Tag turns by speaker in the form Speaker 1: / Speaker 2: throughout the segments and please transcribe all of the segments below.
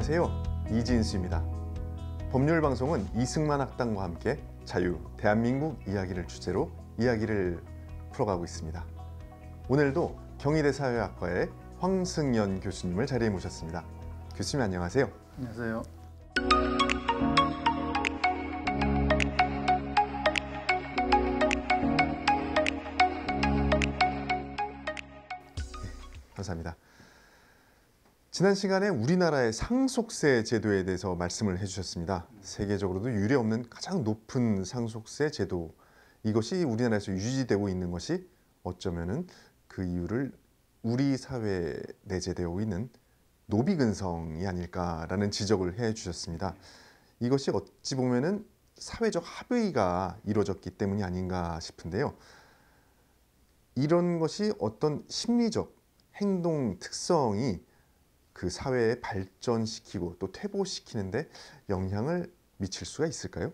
Speaker 1: 안녕하세요. 이진수입니다. 법률방송은 이승만 학당과 함께 자유, 대한민국 이야기를 주제로 이야기를 풀어가고 있습니다. 오늘도 경희대 사회학과의 황승연 교수님을 자리에 모셨습니다. 교수님 안녕하세요.
Speaker 2: 안녕하세요.
Speaker 1: 감사합니다. 지난 시간에 우리나라의 상속세 제도에 대해서 말씀을 해주셨습니다. 세계적으로도 유례없는 가장 높은 상속세 제도, 이것이 우리나라에서 유지되고 있는 것이 어쩌면은 그 이유를 우리 사회에 내재되어 있는 노비근성이 아닐까라는 지적을 해주셨습니다. 이것이 어찌 보면은 사회적 합의가 이루어졌기 때문이 아닌가 싶은데요. 이런 것이 어떤 심리적 행동 특성이 그 사회에 발전시키고 또 퇴보시키는데 영향을 미칠 수가 있을까요?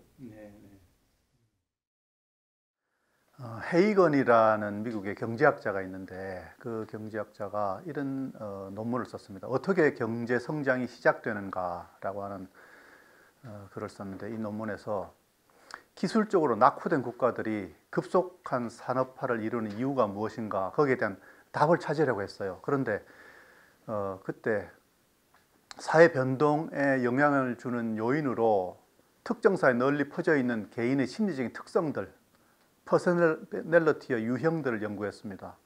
Speaker 2: 헤이건이라는 미국의 경제학자가 있는데 그 경제학자가 이런 논문을 썼습니다. 어떻게 경제 성장이 시작되는가라고 하는 글을 썼는데, 이 논문에서 기술적으로 낙후된 국가들이 급속한 산업화를 이루는 이유가 무엇인가, 거기에 대한 답을 찾으려고 했어요. 그런데 그때 사회 변동에 영향을 주는 요인으로 특정 사회에 널리 퍼져 있는 개인의 심리적인 특성들, 퍼스널리티의 유형들을 연구했습니다.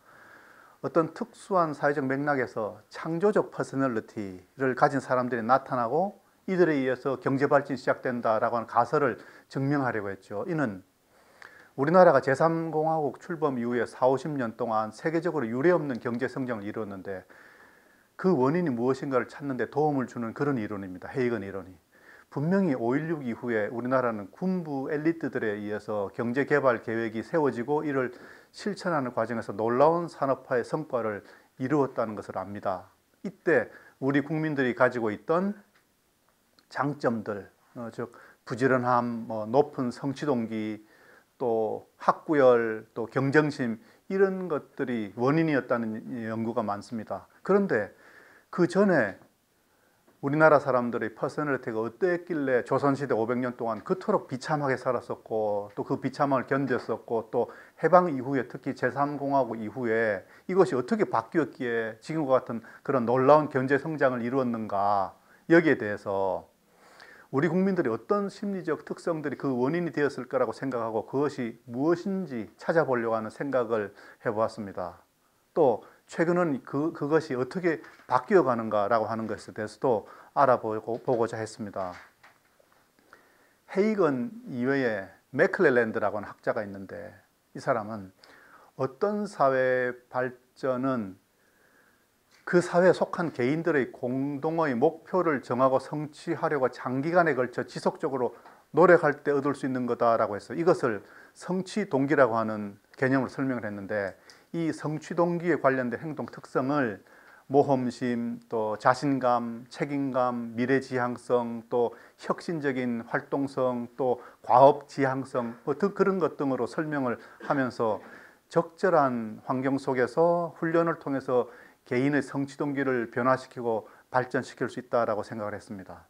Speaker 2: 어떤 특수한 사회적 맥락에서 창조적 퍼스널리티를 가진 사람들이 나타나고 이들에 의해서 경제 발전이 시작된다라고 하는 가설을 증명하려고 했죠. 이는 우리나라가 제3공화국 출범 이후에 40-50년 동안 세계적으로 유례없는 경제 성장을 이루었는데 그 원인이 무엇인가를 찾는 데 도움을 주는 그런 이론입니다. 헤이건 이론이. 분명히 5.16 이후에 우리나라는 군부 엘리트들에 의해서 경제개발 계획이 세워지고 이를 실천하는 과정에서 놀라운 산업화의 성과를 이루었다는 것을 압니다. 이때 우리 국민들이 가지고 있던 장점들, 즉 부지런함, 높은 성취동기, 또 학구열, 또 경쟁심, 이런 것들이 원인이었다는 연구가 많습니다. 그런데 그 전에 우리나라 사람들의 퍼스널리티가 어땠길래 조선시대 500년 동안 그토록 비참하게 살았었고 또 그 비참함을 견뎠었고 또 해방 이후에 특히 제3공화국 이후에 이것이 어떻게 바뀌었기에 지금과 같은 그런 놀라운 경제 성장을 이루었는가, 여기에 대해서 우리 국민들이 어떤 심리적 특성들이 그 원인이 되었을 거라고 생각하고 그것이 무엇인지 찾아보려고 하는 생각을 해보았습니다. 또 최근은 그것이 어떻게 바뀌어가는가라고 하는 것에 대해서도 알아보고자 했습니다. 헤이건 이외에 맥클렐랜드라고 하는 학자가 있는데, 이 사람은 어떤 사회 발전은 그 사회에 속한 개인들의 공동의 목표를 정하고 성취하려고 장기간에 걸쳐 지속적으로 노력할 때 얻을 수 있는 거다라고 했어요. 이것을 성취 동기라고 하는 개념으로 설명을 했는데, 이 성취 동기에 관련된 행동 특성을 모험심, 또 자신감, 책임감, 미래지향성, 또 혁신적인 활동성, 또 과업지향성, 그런 것 등으로 설명을 하면서 적절한 환경 속에서 훈련을 통해서 개인의 성취 동기를 변화시키고 발전시킬 수 있다고 생각을 했습니다.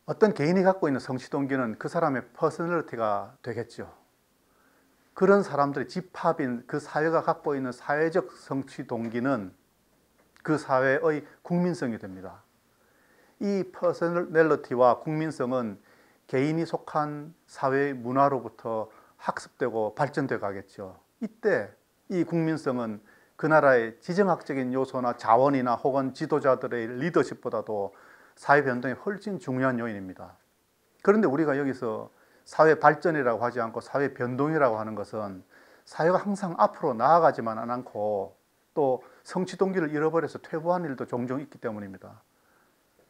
Speaker 2: 어떤 개인이 갖고 있는 성취 동기는 그 사람의 퍼스널리티가 되겠죠. 그런 사람들의 집합인 그 사회가 갖고 있는 사회적 성취 동기는 그 사회의 국민성이 됩니다. 이 퍼스널리티와 국민성은 개인이 속한 사회 문화로부터 학습되고 발전되어 가겠죠. 이때 이 국민성은 그 나라의 지정학적인 요소나 자원이나 혹은 지도자들의 리더십보다도 사회 변동에 훨씬 중요한 요인입니다. 그런데 우리가 여기서 사회 발전이라고 하지 않고 사회 변동이라고 하는 것은 사회가 항상 앞으로 나아가지만 않고 또 성취 동기를 잃어버려서 퇴보한 일도 종종 있기 때문입니다.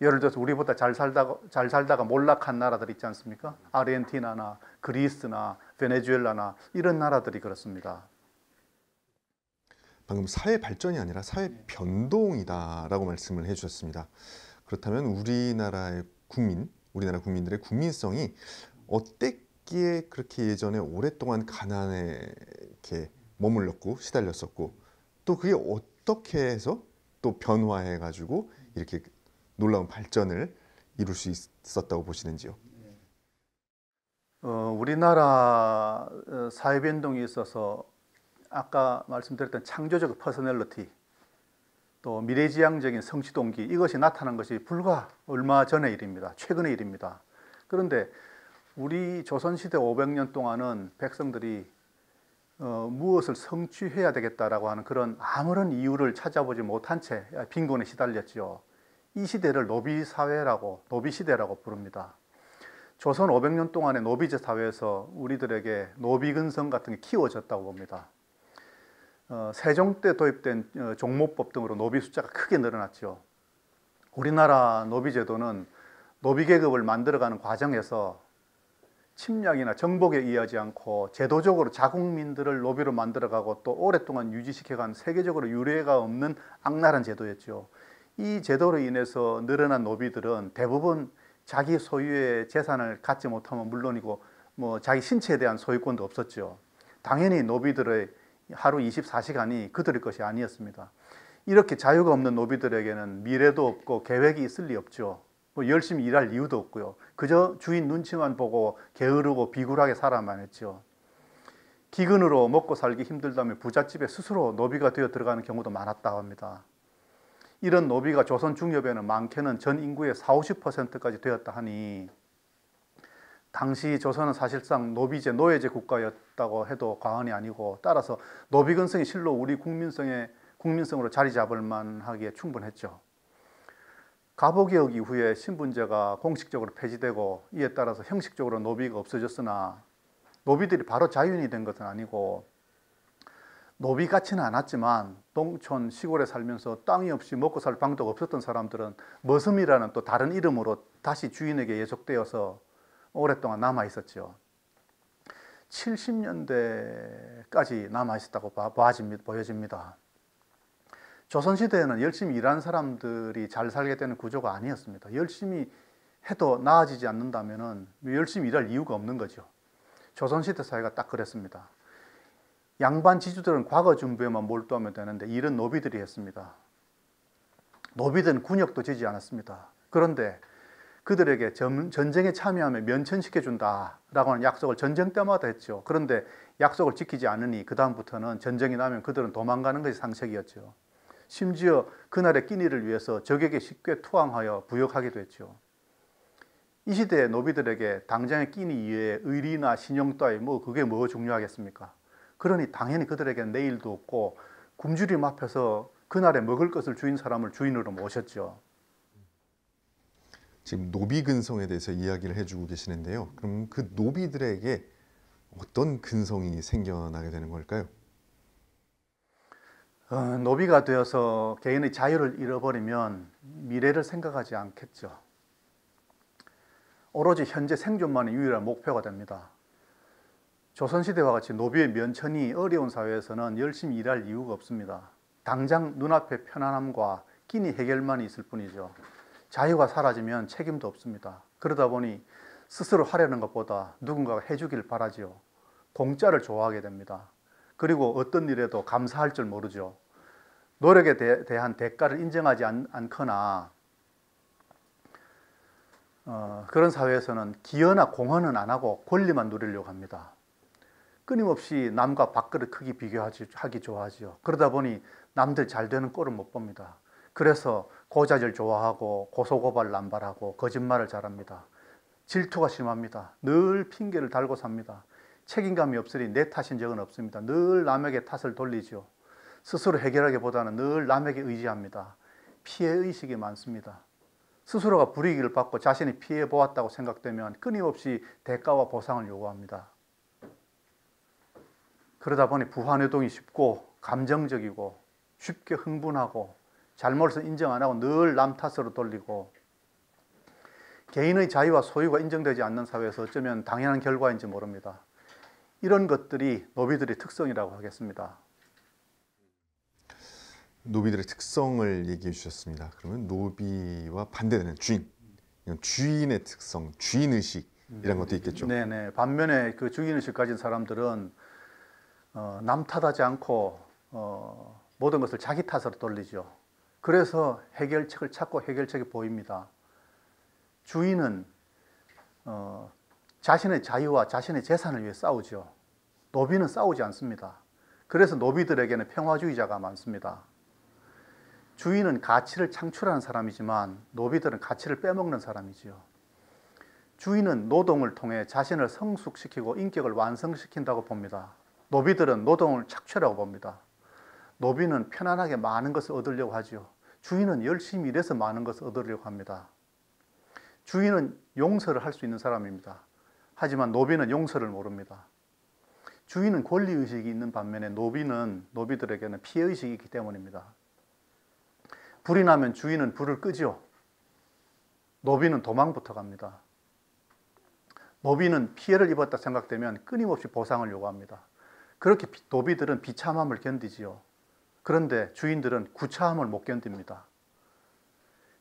Speaker 2: 예를 들어서 우리보다 잘 살다가 몰락한 나라들 있지 않습니까? 아르헨티나나 그리스나 베네수엘라나 이런 나라들이 그렇습니다.
Speaker 1: 방금 사회 발전이 아니라 사회 변동이다라고 말씀을 해주셨습니다. 그렇다면 우리나라 국민들의 국민성이 어땠기에 그렇게 예전에 오랫동안 가난에 이렇게 머물렀고 시달렸었고 또 그게 어떻게 해서 또 변화해 가지고 이렇게 놀라운 발전을 이룰 수 있었다고 보시는지요?
Speaker 2: 우리나라 사회 변동이 있어서 아까 말씀드렸던 창조적 퍼스널리티, 또 미래지향적인 성취 동기, 이것이 나타난 것이 불과 얼마 전의 일입니다. 최근의 일입니다. 그런데 우리 조선시대 500년 동안은 백성들이 무엇을 성취해야 되겠다라고 하는 그런 아무런 이유를 찾아보지 못한 채 빈곤에 시달렸지요. 이 시대를 노비사회라고, 노비시대라고 부릅니다. 조선 500년 동안의 노비제 사회에서 우리들에게 노비근성 같은 게 키워졌다고 봅니다. 세종 때 도입된 종모법 등으로 노비 숫자가 크게 늘어났죠. 우리나라 노비제도는 노비계급을 만들어가는 과정에서 침략이나 정복에 의하지 않고 제도적으로 자국민들을 노비로 만들어가고 또 오랫동안 유지시켜간 세계적으로 유례가 없는 악랄한 제도였죠. 이 제도로 인해서 늘어난 노비들은 대부분 자기 소유의 재산을 갖지 못하면 물론이고 자기 신체에 대한 소유권도 없었죠. 당연히 노비들의 하루 24시간이 그들의 것이 아니었습니다. 이렇게 자유가 없는 노비들에게는 미래도 없고 계획이 있을 리 없죠. 열심히 일할 이유도 없고요. 그저 주인 눈치만 보고 게으르고 비굴하게 살아만 했죠. 기근으로 먹고 살기 힘들다며 부잣집에 스스로 노비가 되어 들어가는 경우도 많았다고 합니다. 이런 노비가 조선 중엽에는 많게는 전 인구의 40~50%까지 되었다 하니 당시 조선은 사실상 노비제, 노예제 국가였다고 해도 과언이 아니고 따라서 노비근성이 실로 우리 국민성으로 자리 잡을 만하기에 충분했죠. 가보개혁 이후에 신분제가 공식적으로 폐지되고 이에 따라서 형식적으로 노비가 없어졌으나 노비들이 바로 자유인이 된 것은 아니고 노비 같지는 않았지만 농촌 시골에 살면서 땅이 없이 먹고 살 방도가 없었던 사람들은 머슴이라는 또 다른 이름으로 다시 주인에게 예속되어서 오랫동안 남아 있었죠. 70년대까지 남아 있었다고 보여집니다. 조선시대에는 열심히 일하는 사람들이 잘 살게 되는 구조가 아니었습니다. 열심히 해도 나아지지 않는다면 열심히 일할 이유가 없는 거죠. 조선시대 사회가 딱 그랬습니다. 양반 지주들은 과거 준비에만 몰두하면 되는데 일은 노비들이 했습니다. 노비들은 군역도 지지 않았습니다. 그런데 그들에게 전쟁에 참여하면 면천시켜준다라고 하는 약속을 전쟁 때마다 했죠. 그런데 약속을 지키지 않으니 그 다음부터는 전쟁이 나면 그들은 도망가는 것이 상책이었죠. 심지어 그날의 끼니를 위해서 적에게 쉽게 투항하여 부역하기도 했죠. 이 시대의 노비들에게 당장의 끼니 이외에 의리나 신용 따위 그게 뭐 중요하겠습니까? 그러니 당연히 그들에게는 내일도 없고 굶주림 앞에서 그날에 먹을 것을 주인 사람을 주인으로 모셨죠.
Speaker 1: 지금 노비 근성에 대해서 이야기를 해주고 계시는데요. 그럼 그 노비들에게 어떤 근성이 생겨나게 되는 걸까요?
Speaker 2: 노비가 되어서 개인의 자유를 잃어버리면 미래를 생각하지 않겠죠. 오로지 현재 생존만이 유일한 목표가 됩니다. 조선시대와 같이 노비의 면천이 어려운 사회에서는 열심히 일할 이유가 없습니다. 당장 눈앞에 편안함과 끼니 해결만 있을 뿐이죠. 자유가 사라지면 책임도 없습니다. 그러다 보니 스스로 하려는 것보다 누군가가 해주길 바라지요. 공짜를 좋아하게 됩니다. 그리고 어떤 일에도 감사할 줄 모르죠. 노력에 대한 대가를 인정하지 않거나 그런 사회에서는 기여나 공헌은 안 하고 권리만 누리려고 합니다. 끊임없이 남과 밥그릇 크기 비교하기 좋아하죠. 그러다 보니 남들 잘 되는 꼴을 못 봅니다. 그래서 고자질 좋아하고 고소고발 남발하고 거짓말을 잘합니다. 질투가 심합니다. 늘 핑계를 달고 삽니다. 책임감이 없으니 내 탓인 적은 없습니다. 늘 남에게 탓을 돌리죠. 스스로 해결하기보다는 늘 남에게 의지합니다. 피해의식이 많습니다. 스스로가 불이익을 받고 자신이 피해 보았다고 생각되면 끊임없이 대가와 보상을 요구합니다. 그러다 보니 부화뇌동이 쉽고 감정적이고 쉽게 흥분하고 잘못을 인정 안 하고 늘 남 탓으로 돌리고 개인의 자유와 소유가 인정되지 않는 사회에서 어쩌면 당연한 결과인지 모릅니다. 이런 것들이 노비들의 특성이라고 하겠습니다.
Speaker 1: 노비들의 특성을 얘기해 주셨습니다. 그러면 노비와 반대되는 주인, 주인의 특성, 주인의식 이런 것도 있겠죠.
Speaker 2: 네네. 반면에 그 주인의식 가진 사람들은 남 탓하지 않고 모든 것을 자기 탓으로 돌리죠. 그래서 해결책을 찾고 해결책이 보입니다. 주인은 자신의 자유와 자신의 재산을 위해 싸우죠. 노비는 싸우지 않습니다. 그래서 노비들에게는 평화주의자가 많습니다. 주인은 가치를 창출하는 사람이지만 노비들은 가치를 빼먹는 사람이지요. 주인은 노동을 통해 자신을 성숙시키고 인격을 완성시킨다고 봅니다. 노비들은 노동을 착취라고 봅니다. 노비는 편안하게 많은 것을 얻으려고 하죠. 주인은 열심히 일해서 많은 것을 얻으려고 합니다. 주인은 용서를 할 수 있는 사람입니다. 하지만 노비는 용서를 모릅니다. 주인은 권리의식이 있는 반면에 노비들에게는 피해의식이 있기 때문입니다. 불이 나면 주인은 불을 끄죠. 노비는 도망부터 갑니다. 노비는 피해를 입었다 생각되면 끊임없이 보상을 요구합니다. 그렇게 노비들은 비참함을 견디지요. 그런데 주인들은 구차함을 못 견딥니다.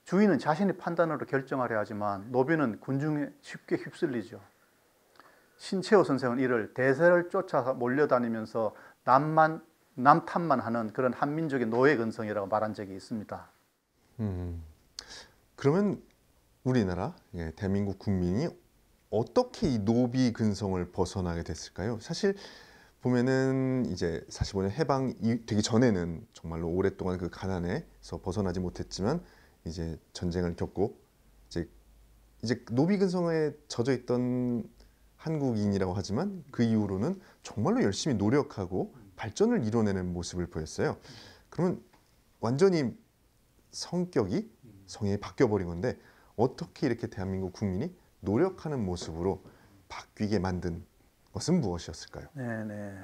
Speaker 2: 주인은 자신의 판단으로 결정하려 하지만 노비는 군중에 쉽게 휩쓸리죠. 신채호 선생은 이를 대세를 쫓아서 몰려다니면서 남 탓만 하는 그런 한민족의 노예 근성이라고 말한 적이 있습니다.
Speaker 1: 그러면 우리나라, 대한민국 국민이 어떻게 이 노비 근성을 벗어나게 됐을까요? 사실 보면은 이제 45년 해방 되기 전에는 정말로 오랫동안 그 가난에서 벗어나지 못했지만 이제 전쟁을 겪고 이제 노비 근성에 젖어 있던 한국인이라고 하지만 그 이후로는 정말로 열심히 노력하고 발전을 이뤄내는 모습을 보였어요. 그러면 완전히 성격이 성향이 바뀌어버린 건데 어떻게 이렇게 대한민국 국민이 노력하는 모습으로 바뀌게 만든 것은 무엇이었을까요?
Speaker 2: 네.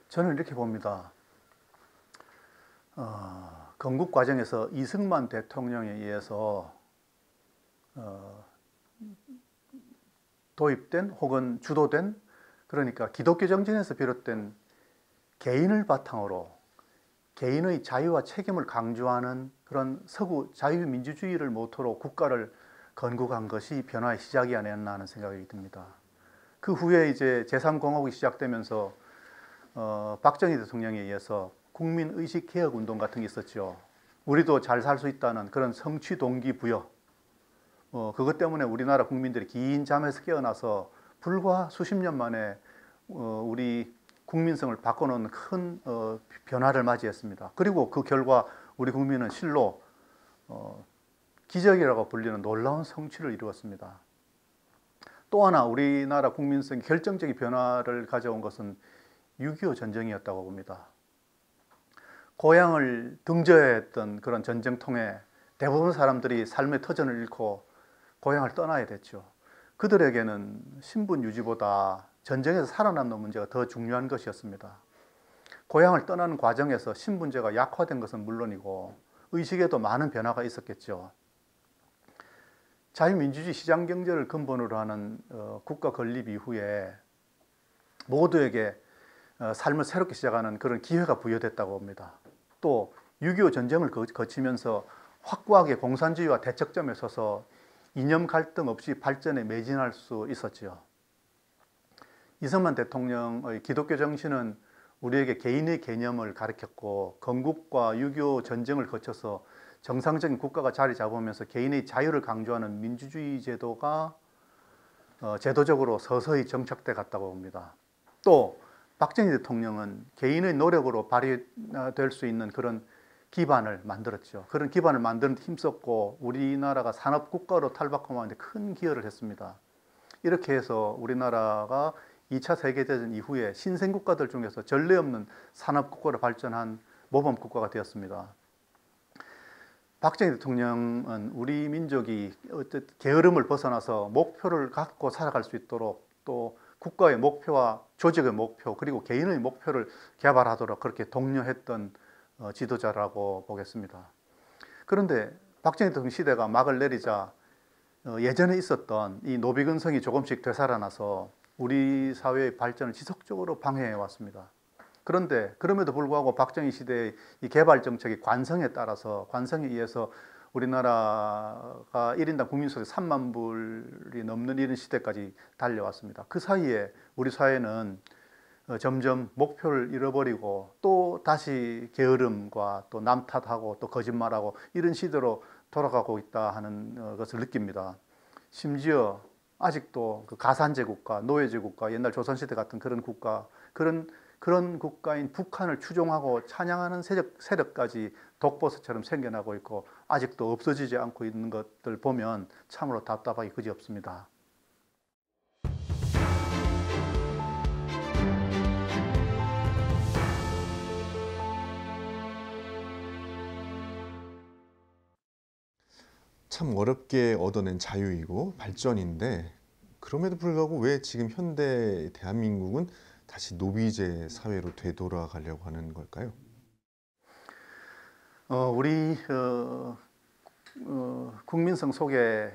Speaker 2: 저는 이렇게 봅니다. 건국 과정에서 이승만 대통령에 의해서 도입된 혹은 주도된, 그러니까 기독교 정신에서 비롯된 개인을 바탕으로 개인의 자유와 책임을 강조하는 그런 서구 자유민주주의를 모토로 국가를 건국한 것이 변화의 시작이 아니었나 하는 생각이 듭니다. 그 후에 이제 제3공화국이 시작되면서 박정희 대통령에 의해서 국민의식 개혁 운동 같은 게 있었죠. 우리도 잘 살 수 있다는 그런 성취 동기부여, 그것 때문에 우리나라 국민들이 긴 잠에서 깨어나서 불과 수십 년 만에 우리 국민성을 바꿔놓은 큰 변화를 맞이했습니다. 그리고 그 결과 우리 국민은 실로 기적이라고 불리는 놀라운 성취를 이루었습니다. 또 하나 우리나라 국민성의 결정적인 변화를 가져온 것은 6.25 전쟁이었다고 봅니다. 고향을 등져야 했던 그런 전쟁통에 대부분 사람들이 삶의 터전을 잃고 고향을 떠나야 됐죠. 그들에게는 신분 유지보다 전쟁에서 살아남는 문제가 더 중요한 것이었습니다. 고향을 떠나는 과정에서 신분제가 약화된 것은 물론이고 의식에도 많은 변화가 있었겠죠. 자유민주주의 시장경제를 근본으로 하는 국가 건립 이후에 모두에게 삶을 새롭게 시작하는 그런 기회가 부여됐다고 봅니다. 또 6.25 전쟁을 거치면서 확고하게 공산주의와 대척점에 서서 이념 갈등 없이 발전에 매진할 수 있었지요. 이승만 대통령의 기독교 정신은 우리에게 개인의 개념을 가르쳤고 건국과 6.25 전쟁을 거쳐서 정상적인 국가가 자리 잡으면서 개인의 자유를 강조하는 민주주의 제도가 제도적으로 서서히 정착돼 갔다고 봅니다. 또 박정희 대통령은 개인의 노력으로 발휘될 수 있는 그런 기반을 만들었죠. 그런 기반을 만드는 데 힘썼고 우리나라가 산업국가로 탈바꿈하는 데 큰 기여를 했습니다. 이렇게 해서 우리나라가 2차 세계대전 이후에 신생국가들 중에서 전례 없는 산업국가로 발전한 모범국가가 되었습니다. 박정희 대통령은 우리 민족이 어쨌든 게으름을 벗어나서 목표를 갖고 살아갈 수 있도록 또 국가의 목표와 조직의 목표 그리고 개인의 목표를 개발하도록 그렇게 독려했던 지도자라고 보겠습니다. 그런데 박정희 대통령 시대가 막을 내리자 예전에 있었던 이 노비근성이 조금씩 되살아나서 우리 사회의 발전을 지속적으로 방해해 왔습니다. 그런데 그럼에도 불구하고 박정희 시대의 이 개발 정책이 관성에 의해서 우리나라가 1인당 국민소득 3만 불이 넘는 이런 시대까지 달려왔습니다. 그 사이에 우리 사회는 점점 목표를 잃어버리고 또 다시 게으름과 또 남 탓하고 또 거짓말하고 이런 시대로 돌아가고 있다 하는 것을 느낍니다. 심지어 아직도 그 가산제 국가, 노예제 국가, 옛날 조선시대 같은 그런 국가, 그런 국가인 북한을 추종하고 찬양하는 세력까지 독버섯처럼 생겨나고 있고 아직도 없어지지 않고 있는 것들 보면 참으로 답답하기 그지없습니다.
Speaker 1: 참 어렵게 얻어낸 자유이고 발전인데 그럼에도 불구하고 왜 지금 현대 대한민국은 다시 노비제 사회로 되돌아가려고 하는 걸까요?
Speaker 2: 우리 국민성 속에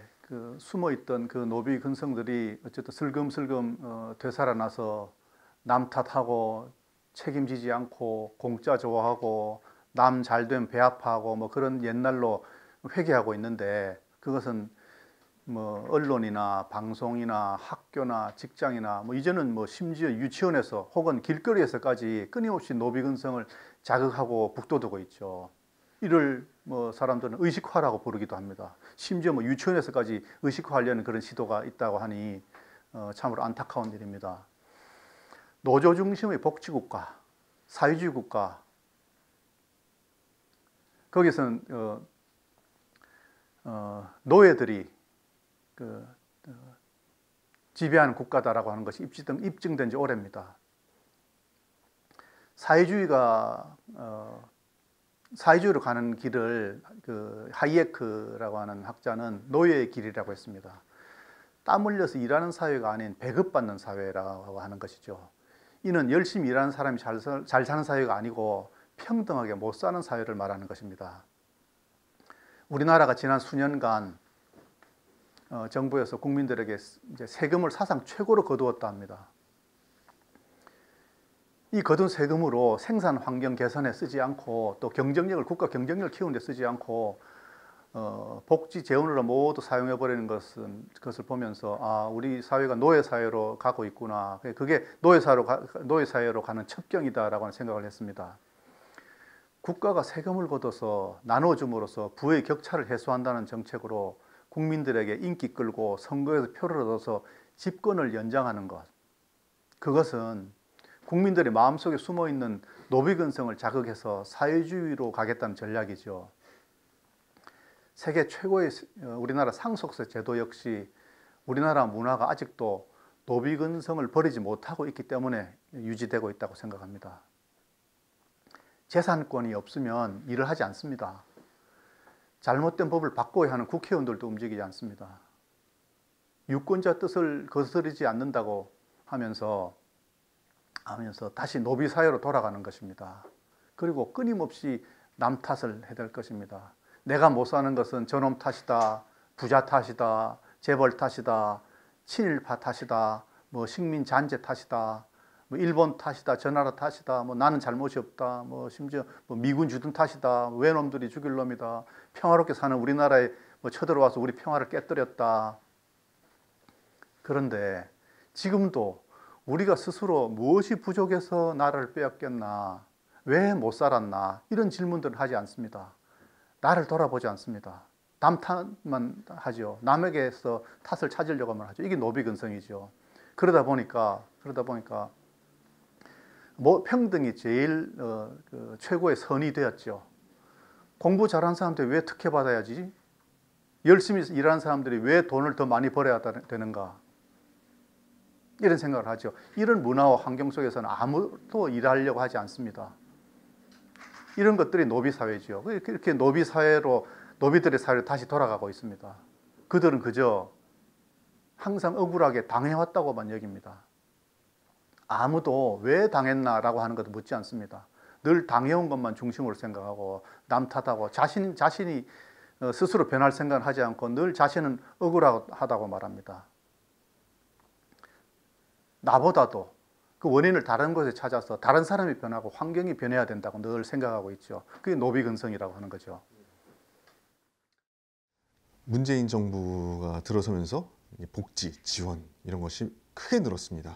Speaker 2: 숨어 있던 그 노비 근성들이 어쨌든 슬금슬금 되살아나서 남 탓하고 책임지지 않고 공짜 좋아하고 남 잘되면 배 아파하고 뭐 그런 옛날로 회귀하고 있는데 그것은 뭐 언론이나 방송이나 학교나 직장이나 뭐 이제는 뭐 심지어 유치원에서 혹은 길거리에서까지 끊임없이 노비 근성을 자극하고 북돋우고 있죠. 이를 뭐 사람들은 의식화라고 부르기도 합니다. 심지어 뭐 유치원에서까지 의식화하려는 그런 시도가 있다고 하니 참으로 안타까운 일입니다. 노조 중심의 복지국가, 사회주의 국가, 거기서는 노예들이 지배하는 국가다라고 하는 것이 입증된 지 오래입니다. 사회주의로 가는 길을 하이에크라고 하는 학자는 노예의 길이라고 했습니다. 땀 흘려서 일하는 사회가 아닌 배급받는 사회라고 하는 것이죠. 이는 열심히 일하는 사람이 잘 사는 사회가 아니고 평등하게 못 사는 사회를 말하는 것입니다. 우리나라가 지난 수년간 정부에서 국민들에게 이제 세금을 사상 최고로 거두었다 합니다. 이 거둔 세금으로 생산 환경 개선에 쓰지 않고 또 국가 경쟁력을 키우는 데 쓰지 않고 복지 재원으로 모두 사용해 버리는 것을 보면서 아, 우리 사회가 노예 사회로 가고 있구나. 그게 노예 사회로 가는 첩경이다라고 하는 생각을 했습니다. 국가가 세금을 걷어서 나눠줌으로써 부의 격차를 해소한다는 정책으로 국민들에게 인기 끌고 선거에서 표를 얻어서 집권을 연장하는 것. 그것은 국민들의 마음속에 숨어있는 노비근성을 자극해서 사회주의로 가겠다는 전략이죠. 세계 최고의 우리나라 상속세 제도 역시 우리나라 문화가 아직도 노비근성을 버리지 못하고 있기 때문에 유지되고 있다고 생각합니다. 재산권이 없으면 일을 하지 않습니다. 잘못된 법을 바꿔야 하는 국회의원들도 움직이지 않습니다. 유권자 뜻을 거스르지 않는다고 하면서 다시 노비 사회로 돌아가는 것입니다. 그리고 끊임없이 남 탓을 해야 될 것입니다. 내가 못 사는 것은 저놈 탓이다, 부자 탓이다, 재벌 탓이다, 친일파 탓이다, 뭐 식민 잔재 탓이다, 뭐 일본 탓이다, 저 나라 탓이다, 뭐 나는 잘못이 없다, 뭐 심지어 뭐 미군 주둔 탓이다, 외놈들이 죽일 놈이다, 평화롭게 사는 우리나라에 뭐 쳐들어와서 우리 평화를 깨뜨렸다. 그런데 지금도 우리가 스스로 무엇이 부족해서 나라를 빼앗겼나, 왜 못 살았나 이런 질문들을 하지 않습니다. 나를 돌아보지 않습니다. 남 탓만 하죠. 남에게서 탓을 찾으려고만 하죠. 이게 노비근성이죠. 그러다 보니까 뭐 평등이 제일 최고의 선이 되었죠. 공부 잘하는 사람들이 왜 특혜받아야지? 열심히 일하는 사람들이 왜 돈을 더 많이 벌어야 되는가? 이런 생각을 하죠. 이런 문화와 환경 속에서는 아무도 일하려고 하지 않습니다. 이런 것들이 노비사회죠. 이렇게 노비들의 사회로 다시 돌아가고 있습니다. 그들은 그저 항상 억울하게 당해왔다고만 여깁니다. 아무도 왜 당했나라고 하는 것도 묻지 않습니다. 늘 당해온 것만 중심으로 생각하고 남 탓하고 자신이 스스로 변할 생각을 하지 않고 늘 자신은 억울하다고 말합니다. 나보다도 그 원인을 다른 곳에 찾아서 다른 사람이 변하고 환경이 변해야 된다고 늘 생각하고 있죠. 그게 노비근성이라고 하는 거죠.
Speaker 1: 문재인 정부가 들어서면서 복지, 지원 이런 것이 크게 늘었습니다.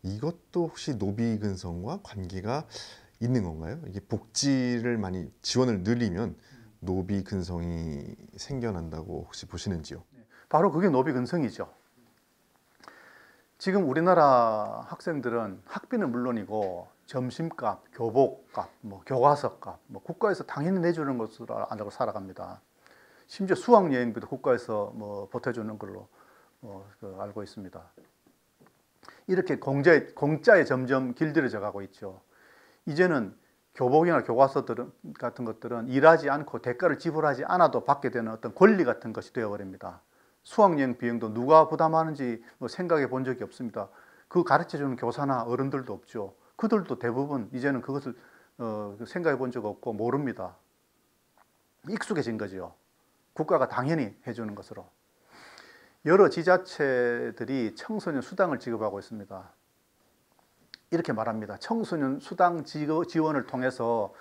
Speaker 1: 이것도 혹시 노비 근성과 관계가 있는 건가요? 이게 복지를 많이 지원을 늘리면 노비 근성이 생겨난다고 혹시 보시는지요?
Speaker 2: 바로 그게 노비 근성이죠. 지금 우리나라 학생들은 학비는 물론이고 점심값, 교복값, 뭐 교과서값, 뭐 국가에서 당연히 내주는 것으로 알고 살아갑니다. 심지어 수학여행비도 국가에서 뭐 보태주는 걸로 알고 있습니다. 이렇게 공짜에 점점 길들여져 가고 있죠. 이제는 교복이나 교과서 같은 것들은 일하지 않고 대가를 지불하지 않아도 받게 되는 어떤 권리 같은 것이 되어버립니다. 수학여행 비용도 누가 부담하는지 생각해 본 적이 없습니다. 그 가르쳐주는 교사나 어른들도 없죠. 그들도 대부분 이제는 그것을 생각해 본 적 없고 모릅니다. 익숙해진 거죠. 국가가 당연히 해주는 것으로. 여러 지자체들이 청소년 수당을 지급하고 있습니다. 이렇게 말합니다. 청소년 수당 지원을 통해서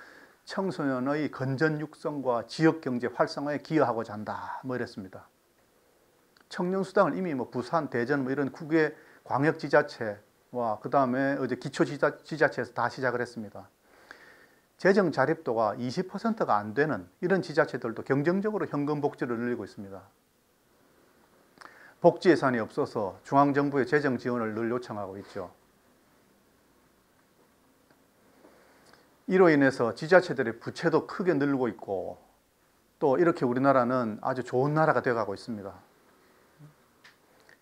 Speaker 2: 청소년의 건전 육성과 지역 경제 활성화에 기여하고자 한다. 뭐 이랬습니다. 청년 수당을 이미 뭐 부산, 대전 뭐 이런 국외 광역 지자체와 그 다음에 어제 기초 지자체에서 다 시작을 했습니다. 재정 자립도가 20%가 안 되는 이런 지자체들도 경쟁적으로 현금 복지를 늘리고 있습니다. 복지 예산이 없어서 중앙정부의 재정 지원을 늘 요청하고 있죠. 이로 인해서 지자체들의 부채도 크게 늘고 있고 또 이렇게 우리나라는 아주 좋은 나라가 되어가고 있습니다.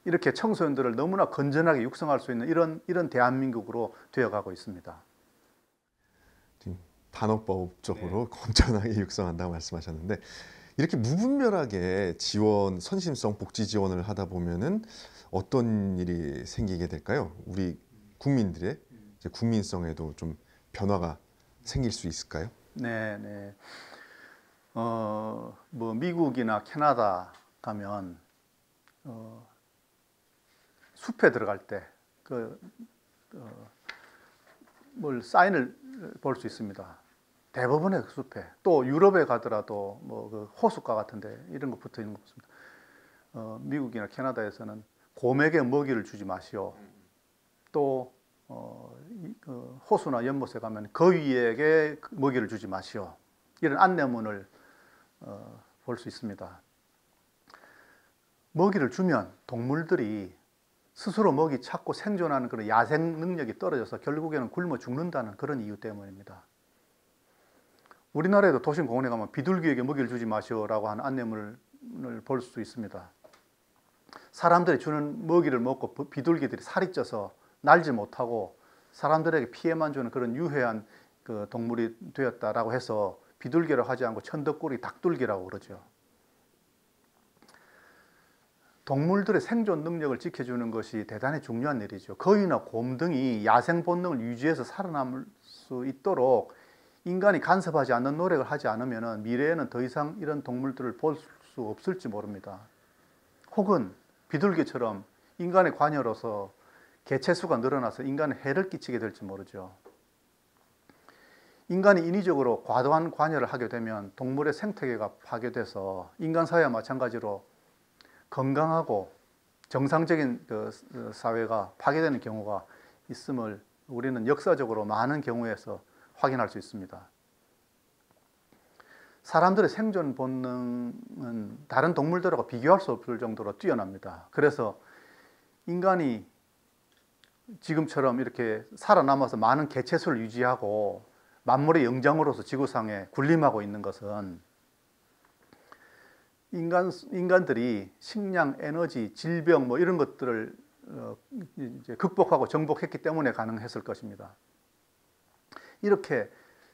Speaker 2: 이렇게 청소년들을 너무나 건전하게 육성할 수 있는 이런 대한민국으로 되어가고 있습니다.
Speaker 1: 반어법적으로 건전하게 육성한다고 말씀하셨는데 이렇게 무분별하게 지원, 선심성 복지 지원을 하다 보면은 어떤 일이 생기게 될까요? 우리 국민들의 이제 국민성에도 좀 변화가 생길 수 있을까요?
Speaker 2: 네, 네. 뭐 미국이나 캐나다 가면 숲에 들어갈 때 뭘 사인을 볼 수 있습니다. 대부분의 숲에. 또 유럽에 가더라도 뭐 그 호숫가 같은데 이런 거 붙어 있는 거 없습니다. 미국이나 캐나다에서는 곰에게 먹이를 주지 마시오. 또 호수나 연못에 가면 거위에게 먹이를 주지 마시오. 이런 안내문을 볼 수 있습니다. 먹이를 주면 동물들이 스스로 먹이 찾고 생존하는 그런 야생 능력이 떨어져서 결국에는 굶어 죽는다는 그런 이유 때문입니다. 우리나라에도 도심공원에 가면 비둘기에게 먹이를 주지 마시오라고 하는 안내문을 볼 수 있습니다. 사람들이 주는 먹이를 먹고 비둘기들이 살이 쪄서 날지 못하고 사람들에게 피해만 주는 그런 유해한 그 동물이 되었다라고 해서 비둘기라고 하지 않고 천덕꾸리 닭둘기라고 그러죠. 동물들의 생존 능력을 지켜주는 것이 대단히 중요한 일이죠. 거위나 곰 등이 야생 본능을 유지해서 살아남을 수 있도록 인간이 간섭하지 않는 노력을 하지 않으면 미래에는 더 이상 이런 동물들을 볼 수 없을지 모릅니다. 혹은 비둘기처럼 인간의 관여로서 개체수가 늘어나서 인간에 해를 끼치게 될지 모르죠. 인간이 인위적으로 과도한 관여를 하게 되면 동물의 생태계가 파괴돼서 인간 사회와 마찬가지로 건강하고 정상적인 사회가 파괴되는 경우가 있음을 우리는 역사적으로 많은 경우에서 확인할 수 있습니다. 사람들의 생존 본능은 다른 동물들하고 비교할 수 없을 정도로 뛰어납니다. 그래서 인간이 지금처럼 이렇게 살아남아서 많은 개체수를 유지하고 만물의 영장으로서 지구상에 군림하고 있는 것은 인간들이 식량, 에너지, 질병 뭐 이런 것들을 이제 극복하고 정복했기 때문에 가능했을 것입니다. 이렇게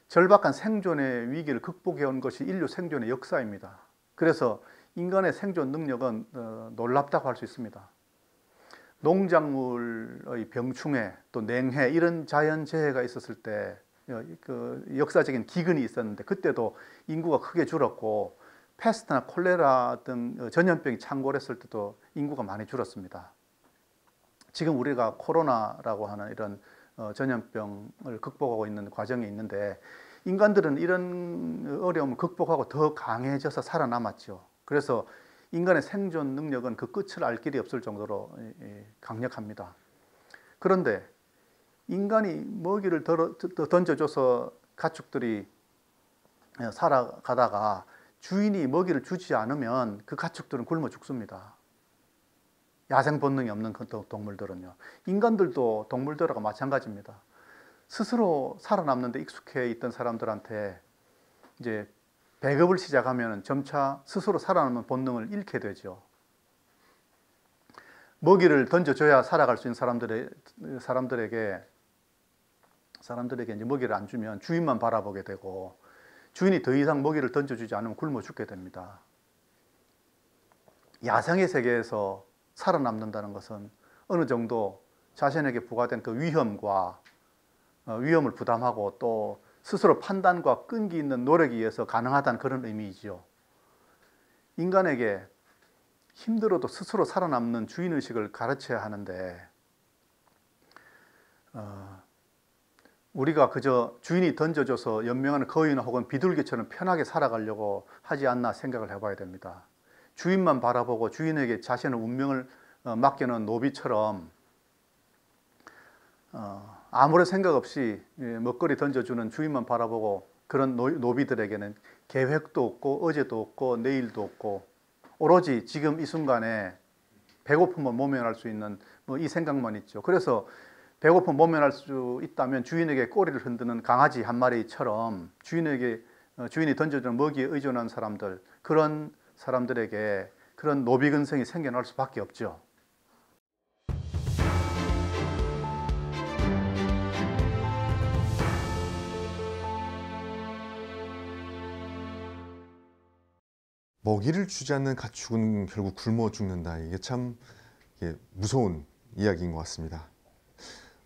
Speaker 2: 절박한 생존의 위기를 극복해 온 것이 인류 생존의 역사입니다. 그래서 인간의 생존 능력은 놀랍다고 할 수 있습니다. 농작물의 병충해, 또 냉해 이런 자연재해가 있었을 때 그 역사적인 기근이 있었는데 그때도 인구가 크게 줄었고 패스트나 콜레라 등 전염병이 창궐했을 때도 인구가 많이 줄었습니다. 지금 우리가 코로나라고 하는 이런 전염병을 극복하고 있는 과정에 있는데 인간들은 이런 어려움을 극복하고 더 강해져서 살아남았죠. 그래서 인간의 생존 능력은 그 끝을 알 길이 없을 정도로 강력합니다. 그런데 인간이 먹이를 던져줘서 가축들이 살아가다가 주인이 먹이를 주지 않으면 그 가축들은 굶어 죽습니다. 야생 본능이 없는 그 동물들은요. 인간들도 동물들하고 마찬가지입니다. 스스로 살아남는 데 익숙해 있던 사람들한테 이제 배급을 시작하면 점차 스스로 살아남는 본능을 잃게 되죠. 먹이를 던져줘야 살아갈 수 있는 사람들에게 이제 먹이를 안 주면 주인만 바라보게 되고, 주인이 더 이상 먹이를 던져주지 않으면 굶어 죽게 됩니다. 야생의 세계에서 살아남는다는 것은 어느 정도 자신에게 부과된 그 위험과 위험을 부담하고 또 스스로 판단과 끈기 있는 노력에 의해서 가능하다는 그런 의미이죠. 인간에게 힘들어도 스스로 살아남는 주인의식을 가르쳐야 하는데, 우리가 그저 주인이 던져줘서 연명하는 거위나 혹은 비둘기처럼 편하게 살아가려고 하지 않나 생각을 해봐야 됩니다. 주인만 바라보고 주인에게 자신의 운명을 맡겨놓은 노비처럼 아무런 생각 없이 먹거리 던져주는 주인만 바라보고 그런 노비들에게는 계획도 없고 어제도 없고 내일도 없고 오로지 지금 이 순간에 배고픔을 모면할 수 있는 이 생각만 있죠. 그래서 배고픔 모면할 수 있다면 주인에게 꼬리를 흔드는 강아지 한 마리처럼 주인이 던져주는 먹이에 의존한 사람들, 그런 사람들에게 그런 노비 근성이 생겨날 수밖에 없죠.
Speaker 1: 먹이를 주지 않는 가축은 결국 굶어 죽는다. 이게 참 무서운 이야기인 것 같습니다.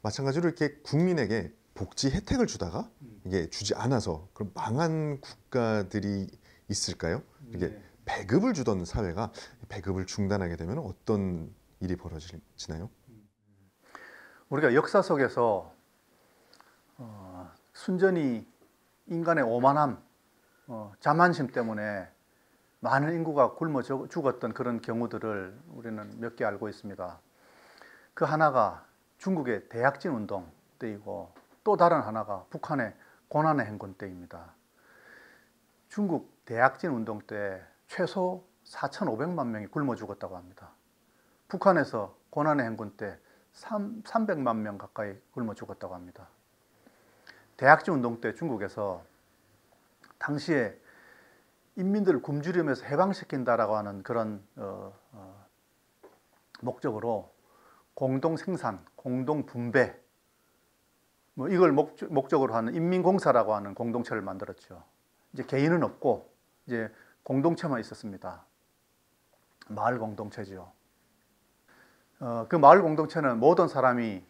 Speaker 1: 마찬가지로 이렇게 국민에게 복지 혜택을 주다가 이게 주지 않아서 그럼 망한 국가들이 있을까요? 이게 배급을 주던 사회가 배급을 중단하게 되면 어떤 일이 벌어지나요?
Speaker 2: 우리가 역사 속에서 순전히 인간의 오만함, 자만심 때문에 많은 인구가 굶어 죽었던 그런 경우들을 우리는 몇 개 알고 있습니다. 그 하나가 중국의 대약진 운동 때이고, 또 다른 하나가 북한의 고난의 행군 때입니다. 중국 대약진 운동 때 최소 4,500만 명이 굶어 죽었다고 합니다. 북한에서 고난의 행군 때 300만 명 가까이 굶어 죽었다고 합니다. 대약진 운동 때 중국에서 당시에 인민들을 굶주리면서 해방시킨다라고 하는 그런 목적으로 공동 생산, 공동 분배, 이걸 목적으로 하는 인민공사라고 하는 공동체를 만들었죠. 이제 개인은 없고 이제 공동체만 있었습니다. 마을 공동체죠. 그 마을 공동체는 모든 사람이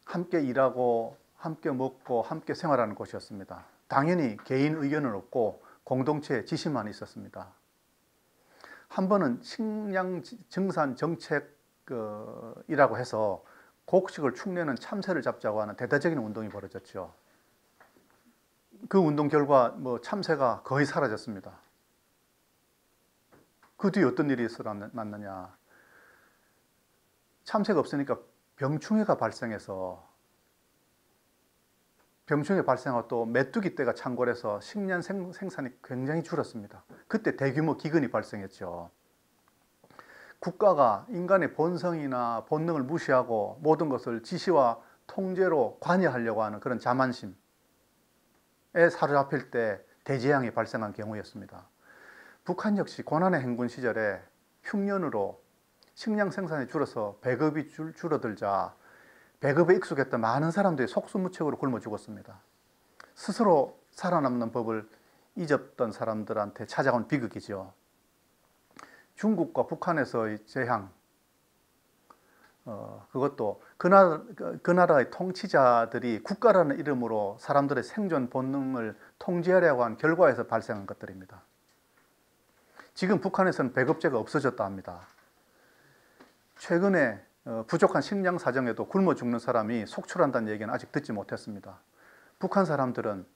Speaker 2: 함께 일하고 함께 먹고 함께 생활하는 곳이었습니다. 당연히 개인 의견은 없고 공동체의 지시만 있었습니다. 한 번은 식량 증산 정책이라고 해서 곡식을 축내는 참새를 잡자고 하는 대대적인 운동이 벌어졌죠. 그 운동 결과 참새가 거의 사라졌습니다. 그 뒤에 어떤 일이 일어났느냐. 참새가 없으니까 병충해가 발생해서 병충해 발생하고 또 메뚜기 떼가 창궐해서 식량 생산이 굉장히 줄었습니다. 그때 대규모 기근이 발생했죠. 국가가 인간의 본성이나 본능을 무시하고 모든 것을 지시와 통제로 관여하려고 하는 그런 자만심에 사로잡힐 때 대재앙이 발생한 경우였습니다. 북한 역시 고난의 행군 시절에 흉년으로 식량 생산이 줄어서 배급이 줄어들자 배급에 익숙했던 많은 사람들이 속수무책으로 굶어 죽었습니다. 스스로 살아남는 법을 잊었던 사람들한테 찾아온 비극이죠. 중국과 북한에서의 재앙, 그것도 그 나라의 통치자들이 국가라는 이름으로 사람들의 생존 본능을 통제하려고 한 결과에서 발생한 것들입니다. 지금 북한에서는 배급제가 없어졌다 합니다. 최근에 부족한 식량 사정에도 굶어 죽는 사람이 속출한다는 얘기는 아직 듣지 못했습니다. 북한 사람들은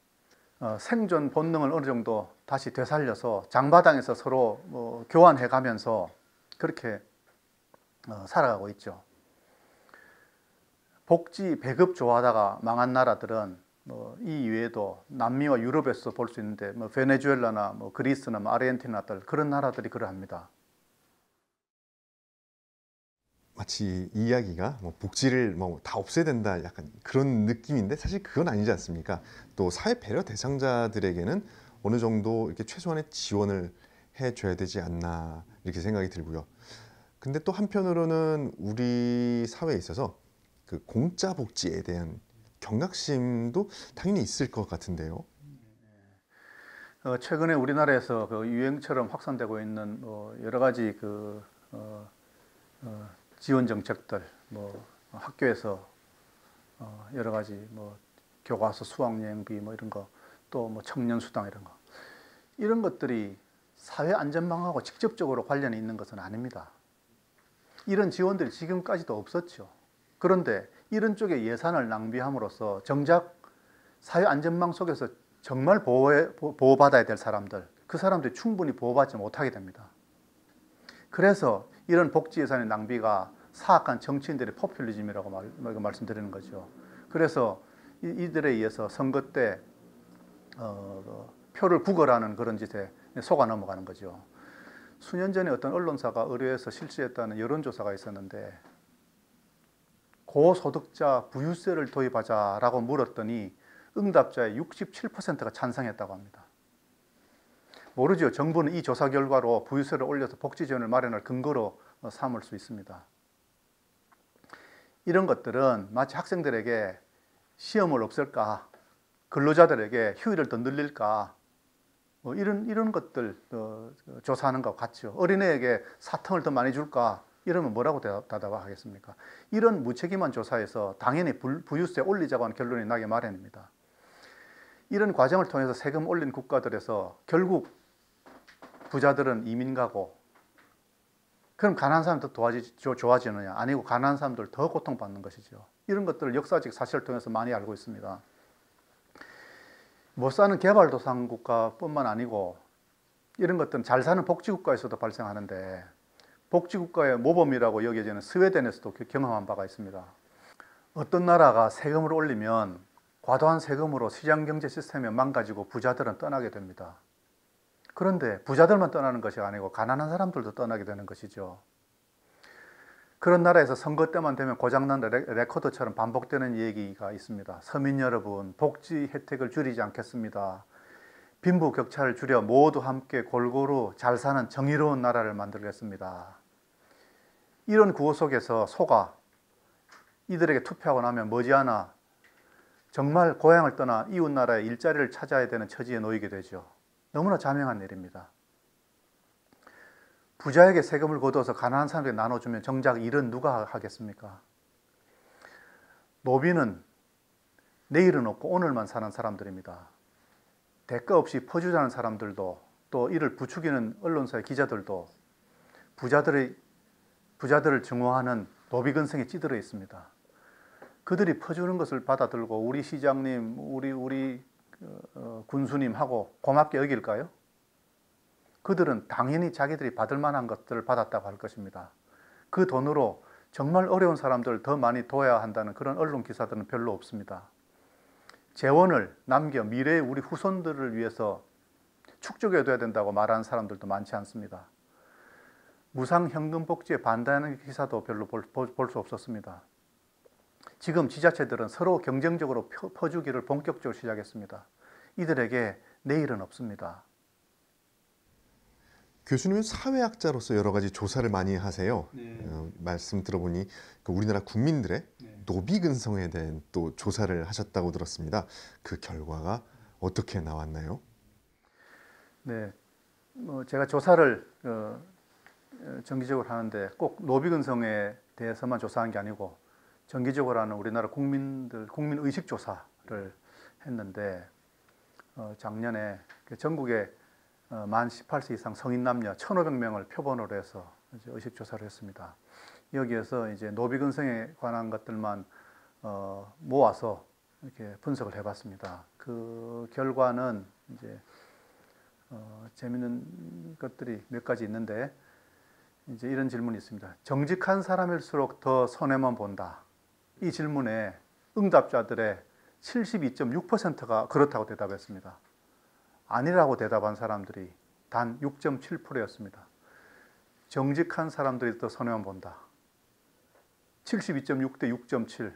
Speaker 2: 생존 본능을 어느 정도 다시 되살려서 장마당에서 서로 교환해 가면서 그렇게 살아가고 있죠. 복지 배급 좋아하다가 망한 나라들은 뭐 이 이외에도 남미와 유럽에서 볼 수 있는데 뭐 베네수엘라나 뭐 그리스나 뭐 아르헨티나들 그런 나라들이 그러합니다.
Speaker 1: 마치 이 이야기가 뭐 복지를 뭐 다 없애야 된다 약간 그런 느낌인데 사실 그건 아니지 않습니까? 또 사회 배려 대상자들에게는 어느 정도 이렇게 최소한의 지원을 해줘야 되지 않나 이렇게 생각이 들고요. 근데 또 한편으로는 우리 사회에 있어서 그 공짜 복지에 대한 경각심도 당연히 있을 것 같은데요.
Speaker 2: 최근에 우리나라에서 그 유행처럼 확산되고 있는 뭐 여러 가지 그 지원 정책들, 뭐 학교에서 여러 가지 뭐 교과서 수학여행비 뭐 이런 거, 또 뭐 청년 수당 이런 것들이 사회 안전망하고 직접적으로 관련이 있는 것은 아닙니다. 이런 지원들이 지금까지도 없었죠. 그런데 이런 쪽에 예산을 낭비함으로써 정작 사회 안전망 속에서 정말 보호받아야 될 사람들, 그 사람들이 충분히 보호받지 못하게 됩니다. 그래서 이런 복지 예산의 낭비가 사악한 정치인들의 포퓰리즘이라고 말씀드리는 거죠. 그래서 이들에 의해서 선거 때 표를 구걸하는 그런 짓에 속아 넘어가는 거죠. 수년 전에 어떤 언론사가 의뢰해서 실시했다는 여론조사가 있었는데 고소득자 부유세를 도입하자라고 물었더니 응답자의 67%가 찬성했다고 합니다. 모르죠. 정부는 이 조사 결과로 부유세를 올려서 복지 지원을 마련할 근거로 삼을 수 있습니다. 이런 것들은 마치 학생들에게 시험을 없앨까, 근로자들에게 휴일을 더 늘릴까, 뭐 이런 것들 조사하는 것 같죠. 어린애에게 사탕을 더 많이 줄까, 이러면 뭐라고 대답하겠습니까? 이런 무책임한 조사에서 당연히 부유세 올리자고 하는 결론이 나게 마련입니다. 이런 과정을 통해서 세금 올린 국가들에서 결국 부자들은 이민 가고, 그럼 가난한 사람들 좋아지느냐? 아니고 가난한 사람들 더 고통받는 것이죠. 이런 것들을 역사적 사실을 통해서 많이 알고 있습니다. 못 사는 개발도상 국가뿐만 아니고 이런 것들은 잘 사는 복지국가에서도 발생하는데, 복지국가의 모범이라고 여겨지는 스웨덴에서도 경험한 바가 있습니다. 어떤 나라가 세금을 올리면 과도한 세금으로 시장경제 시스템이 망가지고 부자들은 떠나게 됩니다. 그런데 부자들만 떠나는 것이 아니고 가난한 사람들도 떠나게 되는 것이죠. 그런 나라에서 선거 때만 되면 고장난 레코드처럼 반복되는 얘기가 있습니다. 서민 여러분, 복지 혜택을 줄이지 않겠습니다. 빈부격차를 줄여 모두 함께 골고루 잘 사는 정의로운 나라를 만들겠습니다. 이런 구호 속에서 속아 이들에게 투표하고 나면 머지않아 정말 고향을 떠나 이웃 나라의 일자리를 찾아야 되는 처지에 놓이게 되죠. 너무나 자명한 일입니다. 부자에게 세금을 거둬서 가난한 사람에게 나눠주면 정작 일은 누가 하겠습니까? 노비는 내일은 없고 오늘만 사는 사람들입니다. 대가 없이 퍼주자는 사람들도, 또 이를 부추기는 언론사의 기자들도 부자들을 증오하는 노비근성에 찌들어 있습니다. 그들이 퍼주는 것을 받아들고 우리 시장님, 우리 군수님 하고 고맙게 여길까요? 그들은 당연히 자기들이 받을 만한 것들을 받았다고 할 것입니다. 그 돈으로 정말 어려운 사람들을 더 많이 도와야 한다는 그런 언론 기사들은 별로 없습니다. 재원을 남겨 미래의 우리 후손들을 위해서 축적해둬야 된다고 말하는 사람들도 많지 않습니다. 무상현금복지에 반대하는 기사도 별로 볼 수 없었습니다. 지금 지자체들은 서로 경쟁적으로 퍼주기를 본격적으로 시작했습니다. 이들에게 내일은 없습니다.
Speaker 1: 교수님은 사회학자로서 여러 가지 조사를 많이 하세요.
Speaker 2: 네.
Speaker 1: 말씀 들어보니 그 우리나라 국민들의
Speaker 2: 네.
Speaker 1: 노비 근성에 대한 또 조사를 하셨다고 들었습니다. 그 결과가 어떻게 나왔나요?
Speaker 2: 네, 제가 조사를 정기적으로 하는데 꼭 노비 근성에 대해서만 조사한 게 아니고 정기적으로 하는 우리나라 국민 의식 조사를 했는데 작년에 전국에 만 18세 이상 성인 남녀 1,500명을 표본으로 해서 의식 조사를 했습니다. 여기에서 이제 노비 근성에 관한 것들만 모아서 이렇게 분석을 해봤습니다. 그 결과는 이제 재밌는 것들이 몇 가지 있는데 이제 이런 질문이 있습니다. 정직한 사람일수록 더 손해만 본다. 이 질문에 응답자들의 72.6%가 그렇다고 대답했습니다. 아니라고 대답한 사람들이 단 6.7%였습니다. 정직한 사람들이 더 손해만 본다. 72.6 대 6.7.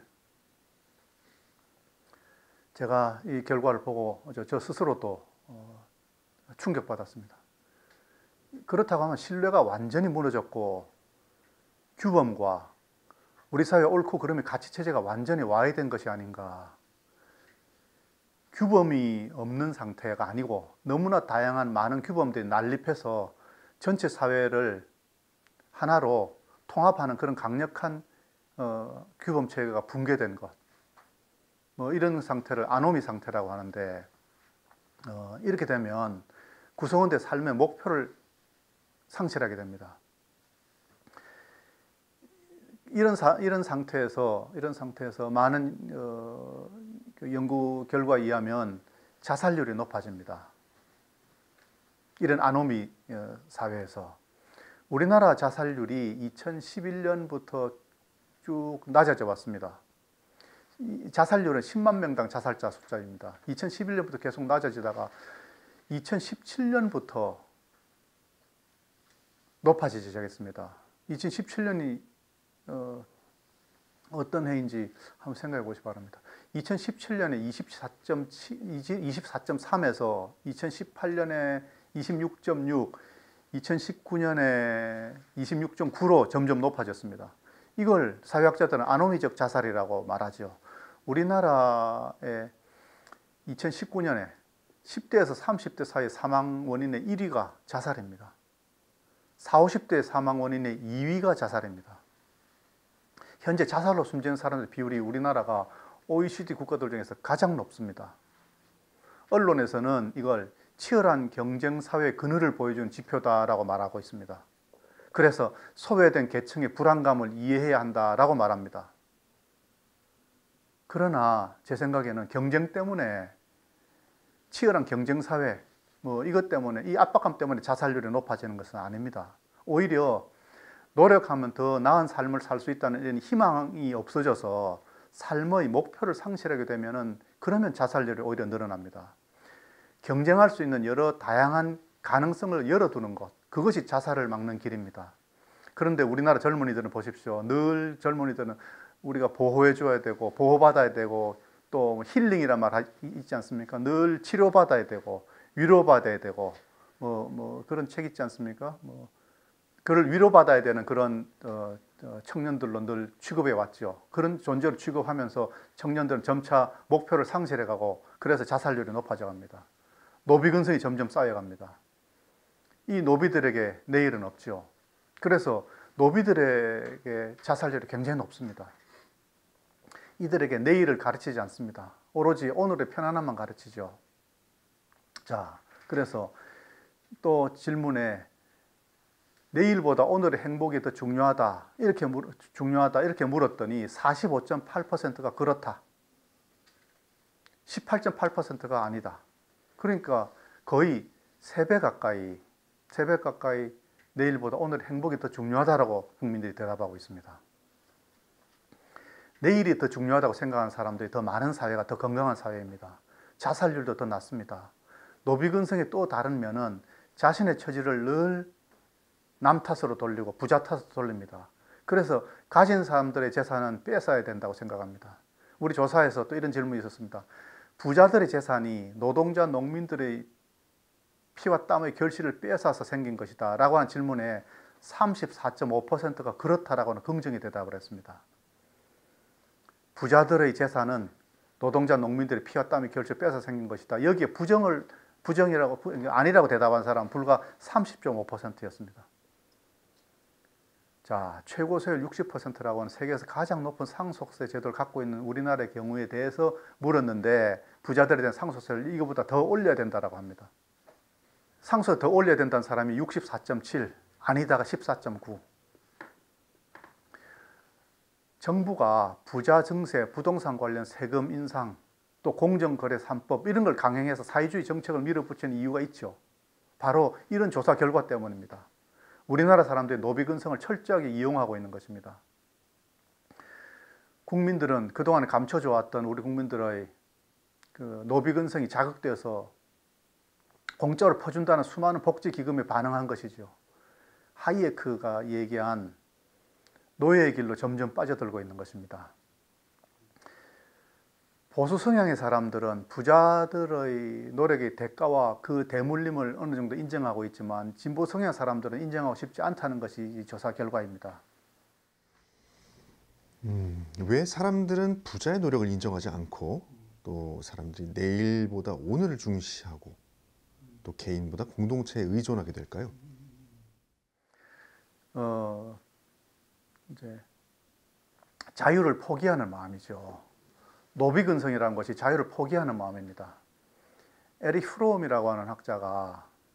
Speaker 2: 제가 이 결과를 보고 저 스스로도 충격받았습니다. 그렇다고 하면 신뢰가 완전히 무너졌고 규범과 우리 사회 옳고 그름의 가치체제가 완전히 와해된 것이 아닌가. 규범이 없는 상태가 아니고 너무나 다양한 많은 규범들이 난립해서 전체 사회를 하나로 통합하는 그런 강력한 규범체계가 붕괴된 것. 뭐 이런 상태를 아노미 상태라고 하는데 이렇게 되면 구성원들의 삶의 목표를 상실하게 됩니다. 이런 상태에서 많은 연구 결과에 의하면 자살률이 높아집니다. 이런 아노미 사회에서 우리나라 자살률이 2011년부터 쭉 낮아져 왔습니다. 자살률은 10만 명당 자살자 숫자입니다. 2011년부터 계속 낮아지다가 2017년부터 높아지기 시작했습니다. 2017년이 어떤 해인지 한번 생각해 보시기 바랍니다. 2017년에 24.3에서 2018년에 26.6, 2019년에 26.9로 점점 높아졌습니다. 이걸 사회학자들은 아노미적 자살이라고 말하죠. 우리나라의 2019년에 10대에서 30대 사이 사망 원인의 1위가 자살입니다. 40, 50대 사망 원인의 2위가 자살입니다. 현재 자살로 숨지는 사람의 비율이 우리나라가 OECD 국가들 중에서 가장 높습니다. 언론에서는 이걸 치열한 경쟁사회 그늘을 보여주는 지표다라고 말하고 있습니다. 그래서 소외된 계층의 불안감을 이해해야 한다라고 말합니다. 그러나 제 생각에는 경쟁 때문에 치열한 경쟁사회 이것 때문에 이 압박감 때문에 자살률이 높아지는 것은 아닙니다. 오히려 노력하면 더 나은 삶을 살 수 있다는 이런 희망이 없어져서 삶의 목표를 상실하게 되면은 그러면 자살률이 오히려 늘어납니다. 경쟁할 수 있는 여러 다양한 가능성을 열어두는 것, 그것이 자살을 막는 길입니다. 그런데 우리나라 젊은이들은 보십시오. 늘 젊은이들은 우리가 보호해 줘야 되고 보호받아야 되고 또 힐링이란 말 있지 않습니까? 늘 치료받아야 되고 위로받아야 되고 그런 책 있지 않습니까? 그를 위로받아야 되는 그런 청년들로 늘 취급해 왔죠. 그런 존재로 취급하면서 청년들은 점차 목표를 상실해 가고 그래서 자살률이 높아져 갑니다. 노비 근성이 점점 쌓여갑니다. 이 노비들에게 내일은 없죠. 그래서 노비들에게 자살률이 굉장히 높습니다. 이들에게 내일을 가르치지 않습니다. 오로지 오늘의 편안함만 가르치죠. 자, 그래서 또 질문에 내일보다 오늘의 행복이 더 중요하다 이렇게 물었더니 45.8%가 그렇다. 18.8%가 아니다. 그러니까 거의 3배 가까이 내일보다 오늘의 행복이 더 중요하다라고 국민들이 대답하고 있습니다. 내일이 더 중요하다고 생각하는 사람들이 더 많은 사회가 더 건강한 사회입니다. 자살률도 더 낮습니다. 노비근성의 또 다른 면은 자신의 처지를 늘 남 탓으로 돌리고 부자 탓으로 돌립니다. 그래서 가진 사람들의 재산은 뺏어야 된다고 생각합니다. 우리 조사에서 또 이런 질문이 있었습니다. 부자들의 재산이 노동자, 농민들의 피와 땀의 결실을 뺏어서 생긴 것이다 라고 하는 질문에 34.5%가 그렇다라고 하는 긍정의 대답을 했습니다. 부자들의 재산은 노동자, 농민들의 피와 땀의 결실을 뺏어서 생긴 것이다. 여기에 아니라고 대답한 사람은 불과 30.5%였습니다. 자, 최고 세율 60%라고 하는 세계에서 가장 높은 상속세 제도를 갖고 있는 우리나라의 경우에 대해서 물었는데 부자들에 대한 상속세를 이거보다 더 올려야 된다고 합니다. 상속세 더 올려야 된다는 사람이 64.7, 아니다가 14.9. 정부가 부자 증세, 부동산 관련 세금 인상, 또 공정거래 3법 이런 걸 강행해서 사회주의 정책을 밀어붙이는 이유가 있죠. 바로 이런 조사 결과 때문입니다. 우리나라 사람들이 노비근성을 철저하게 이용하고 있는 것입니다. 국민들은 그동안에 감춰져왔던 우리 국민들의 그 노비근성이 자극되어서 공짜로 퍼준다는 수많은 복지기금에 반응한 것이죠. 하이에크가 얘기한 노예의 길로 점점 빠져들고 있는 것입니다. 보수 성향의 사람들은 부자들의 노력의 대가와 그 대물림을 어느 정도 인정하고 있지만 진보 성향 사람들은 인정하고 싶지 않다는 것이 이 조사 결과입니다.
Speaker 1: 왜 사람들은 부자의 노력을 인정하지 않고 또 사람들이 내일보다 오늘을 중시하고 또 개인보다 공동체에 의존하게 될까요?
Speaker 2: 이제 자유를 포기하는 마음이죠. 노비근성이라는 것이 자유를 포기하는 마음입니다. 에릭 프롬이라고 하는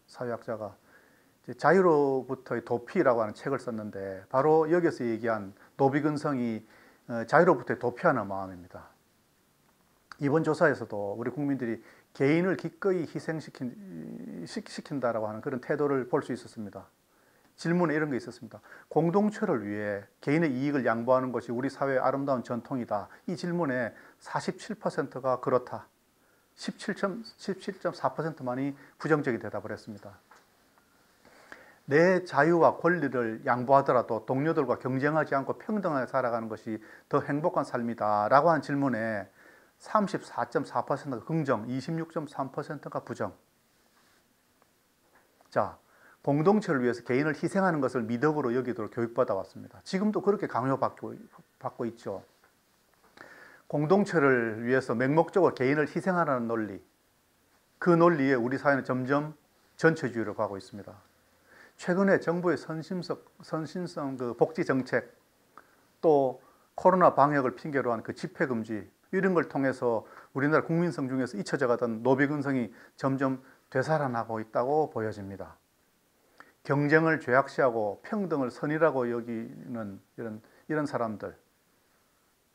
Speaker 2: 사회학자가 자유로부터의 도피라고 하는 책을 썼는데 바로 여기서 얘기한 노비근성이 자유로부터의 도피하는 마음입니다. 이번 조사에서도 우리 국민들이 개인을 기꺼이 희생시킨다라고 하는 그런 태도를 볼 수 있었습니다. 질문에 이런 게 있었습니다. 공동체를 위해 개인의 이익을 양보하는 것이 우리 사회의 아름다운 전통이다. 이 질문에 47%가 그렇다. 17.4%만이 부정적인 대답을 했습니다. 내 자유와 권리를 양보하더라도 동료들과 경쟁하지 않고 평등하게 살아가는 것이 더 행복한 삶이다 라고 한 질문에 34.4%가 긍정, 26.3%가 부정. 자, 공동체를 위해서 개인을 희생하는 것을 미덕으로 여기도록 교육받아 왔습니다. 지금도 그렇게 강요받고 있죠. 공동체를 위해서 맹목적으로 개인을 희생하라는 논리, 그 논리에 우리 사회는 점점 전체주의로 가고 있습니다. 최근에 정부의 선심성 그 복지 정책, 또 코로나 방역을 핑계로 한 그 집회 금지, 이런 걸 통해서 우리나라 국민성 중에서 잊혀져 가던 노비근성이 점점 되살아나고 있다고 보여집니다. 경쟁을 죄악시하고 평등을 선이라고 여기는 이런 사람들,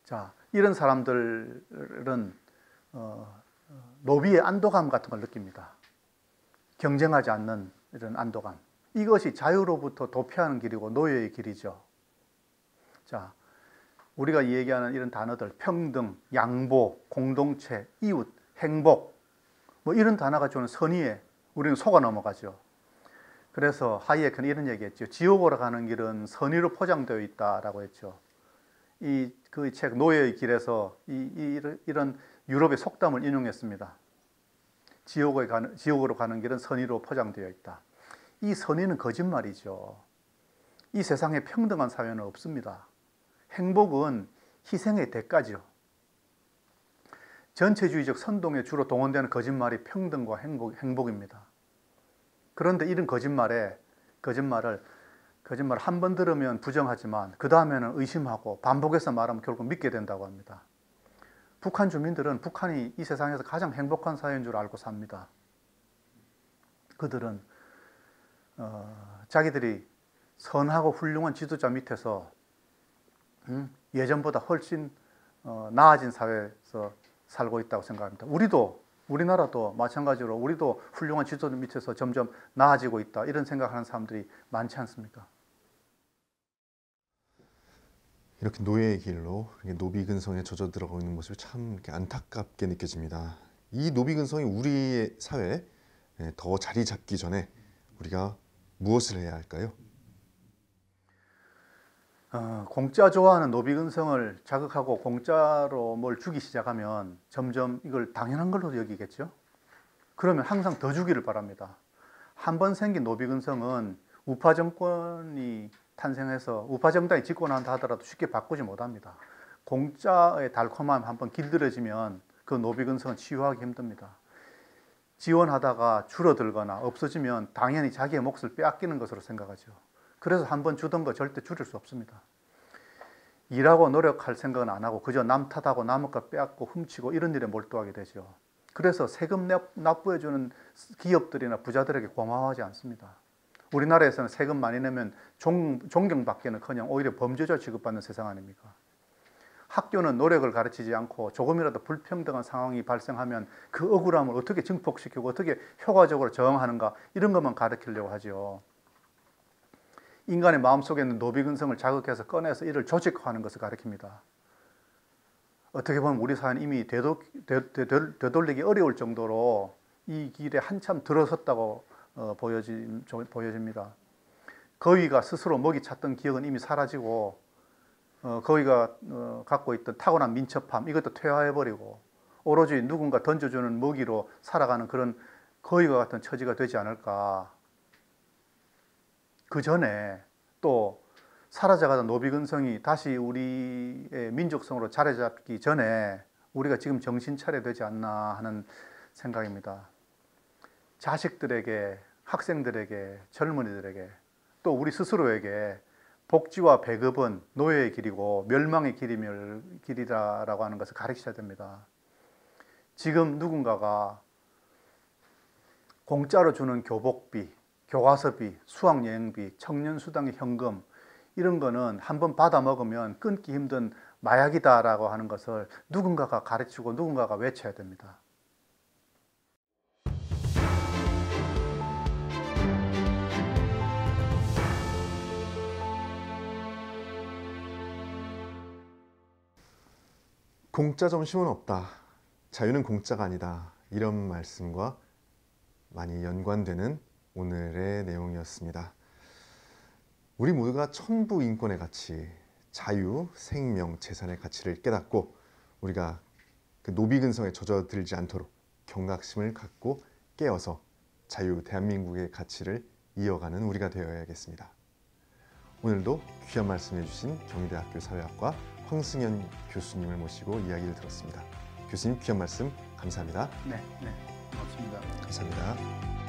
Speaker 2: 자, 이런 사람들은 노비의 안도감 같은 걸 느낍니다. 경쟁하지 않는 이런 안도감. 이것이 자유로부터 도피하는 길이고 노예의 길이죠. 자, 우리가 얘기하는 이런 단어들, 평등, 양보, 공동체, 이웃, 행복, 뭐 이런 단어가 주는 선의에 우리는 속아 넘어가죠. 그래서 하이에크는 이런 얘기했죠. 지옥으로 가는 길은 선의로 포장되어 있다라고 했죠. 그 책 노예의 길에서 이런 유럽의 속담을 인용했습니다. 지옥으로 가는 길은 선의로 포장되어 있다. 이 선의는 거짓말이죠. 이 세상에 평등한 사회는 없습니다. 행복은 희생의 대가죠. 전체주의적 선동에 주로 동원되는 거짓말이 평등과 행복입니다. 그런데 이런 거짓말을 한 번 들으면 부정하지만 그 다음에는 의심하고 반복해서 말하면 결국 믿게 된다고 합니다. 북한 주민들은 북한이 이 세상에서 가장 행복한 사회인 줄 알고 삽니다. 그들은 자기들이 선하고 훌륭한 지도자 밑에서 예전보다 훨씬 나아진 사회에서 살고 있다고 생각합니다. 우리나라도 마찬가지로 우리도 훌륭한 지도자 밑에서 점점 나아지고 있다, 이런 생각하는 사람들이 많지 않습니까?
Speaker 1: 이렇게 노예의 길로 노비근성에 젖어 들어가고 있는 모습이 참 이렇게 안타깝게 느껴집니다. 이 노비근성이 우리의 사회에 더 자리 잡기 전에 우리가 무엇을 해야 할까요?
Speaker 2: 공짜 좋아하는 노비근성을 자극하고 공짜로 뭘 주기 시작하면 점점 이걸 당연한 걸로 여기겠죠. 그러면 항상 더 주기를 바랍니다. 한 번 생긴 노비근성은 우파 정권이 탄생해서 우파 정당이 집권한다 하더라도 쉽게 바꾸지 못합니다. 공짜의 달콤함 한번 길들여지면 그 노비근성은 치유하기 힘듭니다. 지원하다가 줄어들거나 없어지면 당연히 자기의 몫을 빼앗기는 것으로 생각하죠. 그래서 한번 주던 거 절대 줄일 수 없습니다. 일하고 노력할 생각은 안 하고 그저 남 탓하고 남의 것 빼앗고 훔치고 이런 일에 몰두하게 되죠. 그래서 세금 납부해주는 기업들이나 부자들에게 고마워하지 않습니다. 우리나라에서는 세금 많이 내면 존경받기는커녕 오히려 범죄자 취급받는 세상 아닙니까? 학교는 노력을 가르치지 않고 조금이라도 불평등한 상황이 발생하면 그 억울함을 어떻게 증폭시키고 어떻게 효과적으로 저항하는가, 이런 것만 가르치려고 하죠. 인간의 마음속에 있는 노비근성을 자극해서 꺼내서 이를 조직화하는 것을 가리킵니다. 어떻게 보면 우리 사회는 이미 되돌리기 어려울 정도로 이 길에 한참 들어섰다고 보여집니다. 거위가 스스로 먹이 찾던 기억은 이미 사라지고 거위가 갖고 있던 타고난 민첩함 이것도 퇴화해버리고 오로지 누군가 던져주는 먹이로 살아가는 그런 거위와 같은 처지가 되지 않을까. 그 전에 또 사라져가던 노비근성이 다시 우리의 민족성으로 자리 잡기 전에 우리가 지금 정신 차려야 되지 않나 하는 생각입니다. 자식들에게, 학생들에게, 젊은이들에게 또 우리 스스로에게 복지와 배급은 노예의 길이고 멸망의 길이라고 하는 것을 가르쳐야 됩니다. 지금 누군가가 공짜로 주는 교복비, 교과서비, 수학여행비, 청년수당의 현금 이런 거는 한번 받아 먹으면 끊기 힘든 마약이다라고 하는 것을 누군가가 가르치고 누군가가 외쳐야 됩니다.
Speaker 1: 공짜 점심은 없다. 자유는 공짜가 아니다. 이런 말씀과 많이 연관되는 오늘의 내용이었습니다. 우리 모두가 천부 인권의 가치, 자유, 생명, 재산의 가치를 깨닫고 우리가 그 노비근성에 젖어들지 않도록 경각심을 갖고 깨어서 자유 대한민국의 가치를 이어가는 우리가 되어야겠습니다. 오늘도 귀한 말씀 해주신 경희대학교 사회학과 황승현 교수님을 모시고 이야기를 들었습니다. 교수님 귀한 말씀 감사합니다.
Speaker 2: 네, 고맙습니다.
Speaker 1: 감사합니다.